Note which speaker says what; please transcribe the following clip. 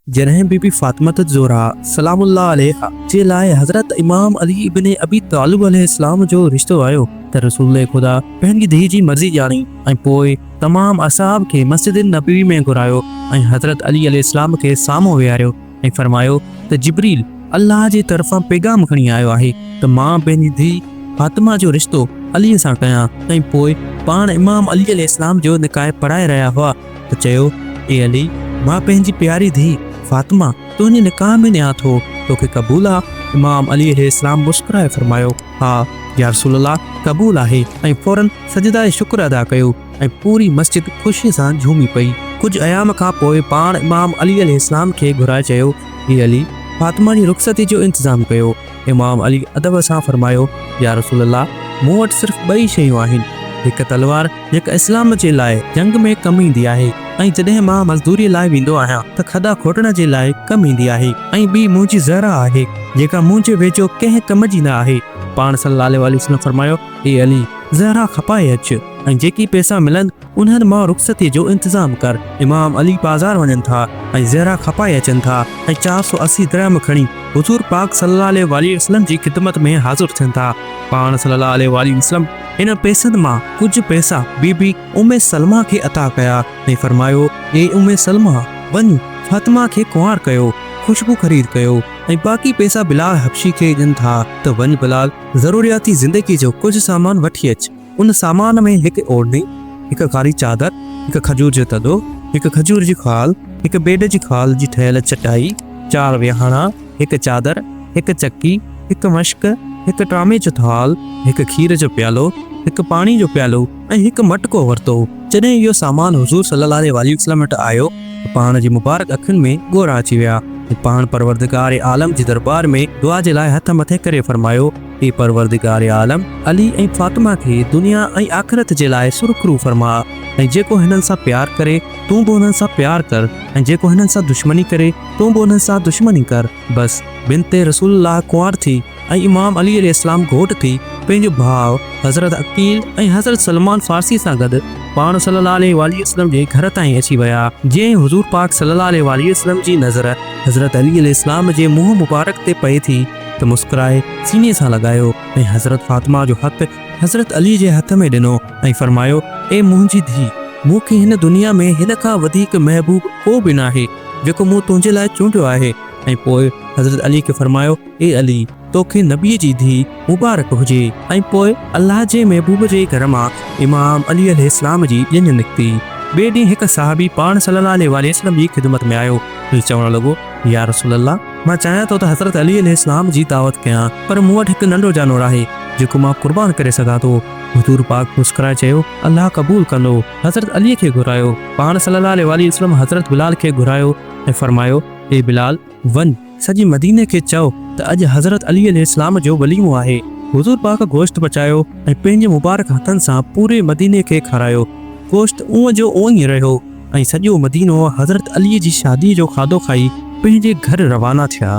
Speaker 1: जॾहिं बीबी फातिमा ज़ोहरा सलामुल्लाह अलैहा जे लाइ हज़रत इमाम अली इब्न अबी तालिब अलैहिस्सलाम जो रिश्तो आयो त रसूल खुदा पंहिंजी धीउ जी मर्ज़ी ॼाणी ऐं पोइ तमाम असहाब खे मस्जिद नबवी में घुरायो ऐं हज़रत अली अलैहिस्सलाम खे साम्हूं विहारियो ऐं फरमायो त जिब्रील अल्लाह जे तरफ़ां पैगाम खणी आयो आहे त मां पंहिंजी धीउ फातिमा जो रिश्तो अलीअ सां कयां। ऐं पोइ पाण इमाम अली अलैहिस्सलाम जो निकाह पढ़ाए रहिया हुआ त चयो, ए अली, मां पंहिंजी प्यारी धीउ फातिमा तुंहिंजे निकाह में ॾियां थो, तोखे क़बूल आहे? इमाम अली अलैहिस्सलाम मुस्कुराए फरमायो, हा या रसूलल्लाह, क़बूल आहे। ऐं फौरन सजदा शुक्र अदा कयो ऐं पूरी मस्जिद ख़ुशी सां झूमी पई। कुछ अयाम खां पोइ पाण इमाम अली अलैहिस्सलाम खे घुराए चयो, हे अली, फातिमा जी रुख़सती जो इंतज़ाम कयो। इमाम अली अदब सां फरमायो, या रसूलल्लाह, मूं वटि सिर्फ़ ॿई शयूं आहिनि, हिकु तलवार जेका इस्लाम जे लाइ जंग में कमु ईंदी आहे ऐं जॾहिं मां मज़दूरी लाइ वेंदो आहियां त खॾा खोटण जे लाइ कमु ईंदी आहे, ऐं ॿी मुंहिंजी ज़हरा आहे जेका मुंहिंजे वेझो कंहिं कम जी न आहे। पाण सल्लल्लाहु अलैहि वसल्लम फरमायो, ए अली, ज़हरा खपाए अचु ऐं जेकी पैसा मिलनि उन्हनि मां रुख़सती जो इंतज़ाम कर। इमाम अली बाज़ार वञनि था ऐं ज़हरा खपाए अचनि था ऐं 480 दिरहम खणी हुज़ूर पाक सल्लल्लाहु अलैहि वसल्लम जी ख़िदमत में हाज़िर थियनि था। पाण सल्लल्लाहु अलैहि वसल्लम इन पैसनि मां कुछ पैसा बीबी उम्मे सलमा खे अता कया ऐं फरमायो, ए उम्मे सलमा, वञ फातिमा खे कुंवार कयो, खुशबू ख़रीद कयो ऐं बाक़ी पैसा बिलाल हबशी खे ॾियनि था त वञ बिलाल, ज़रूरियाती ज़िंदगी जो कुछ सामान वठी अच। उन सामान में हिकु ओढ़नी, हिकु कारी चादर, हिकु खजूर जो तदो, हिकु खजूर जी खाल, हिकु बेड जी खाल जी ठहियल चटाई, 4 विहाणा, हिकु चादर, हिकु चकी, हिकु मश्क, हिकु टामे जो थाल, हिकु खीर जो प्यालो, हिकु पाणी जो प्यालो ऐं हिकु मटको वरितो। जॾहिं इहो सामान हुज़ूर सल्लल्लाहु अलैहि वसल्लम वटि आयो त पाण जी मुबारक अखियुनि में ॻोढ़ा अची विया। पाण परवरदिगार आलम जे दरबार में दुआ जे लाइ हथ मथे करे फरमायो, ए परवरदिगार आलम, अली ऐं फातिमा खे दुनिया ऐं आख़िरत जे लाइ सुरखरू फरमा, ऐं जेको हिननि सां प्यार करे तूं बि हुननि सां प्यार कर, ऐं जेको हिननि सां दुश्मनी करे तूं बि हुननि सां दुश्मनी कर। बस बिनते रसूलुल्लाह कुंवार थी ऐं इमाम अली अलैहिस्सलाम घोट थी पंहिंजो भाउ हज़रत अकील ऐं हज़रत सलमान फारसी सां गॾु पाण सल्लल्लाहु अलैहि वसल्लम जे घर ताईं अची विया। जीअं हुज़ूर पाक सल्लल्लाहु अलैहि वसल्लम जी नज़र हज़रत अली अलैहिस्सलाम जे मुंहुं मुबारक ते पए थी त मुस्कुराए सीने सां लॻायो ऐं हज़रत फातिमा जो हथु हज़रत अली जे हथ में ॾिनो ऐं फरमायो, ए मुंहिंजी धीउ, मूंखे हिन दुनिया में हिन खां वधीक महबूब को बि न आहे जेको मूं तुंहिंजे लाइ चूंडियो आहे। ऐं पोइ हज़रत अली खे फरमायो, ए अली, तोखे नबीअ जी धीउ मुबारक हुजे। ऐं पोइ अल्लाह जे महबूब जे घर मां इमाम अली अलैहिस्सलाम जी ॼञ निकिती। ॿिए ॾींहुं हिकु सहाबी पाण सल्लल्लाहु अलैहि वसल्लम जी ख़िदमत में आयो ऐं चवण लॻो, या रसूलल्लाह, मां चाहियां थो त हज़रत अली अलैहिस्सलाम जी दावत कयां, पर मूं वटि हिकु नंढो जानवर आहे जेको मां कुर्बान करे सघां थो। हुज़ूर पाक मुस्कुराए चयो, अल्लाह क़बूल कंदो। हज़रत अलीअ खे घुरायो। पाण सल्लल्लाहु अलैहि वसल्लम हज़रत बिलाल खे घुरायो ऐं फरमायो, ए बिलाल, वञ सॼे मदीने खे चओ त अॼु हज़रत अली अलैहिस्सलाम जो वलीमो आहे। हुज़ूर पाक गोश्त पचायो ऐं पंहिंजे मुबारक हथनि सां पूरे मदीने खे खारायो। गोश्त उहो जो उहो ई रहियो ऐं सॼो मदीनो हज़रत अलीअ जी शादी जो खाधो खाई पंहिंजे घर रवाना थिया।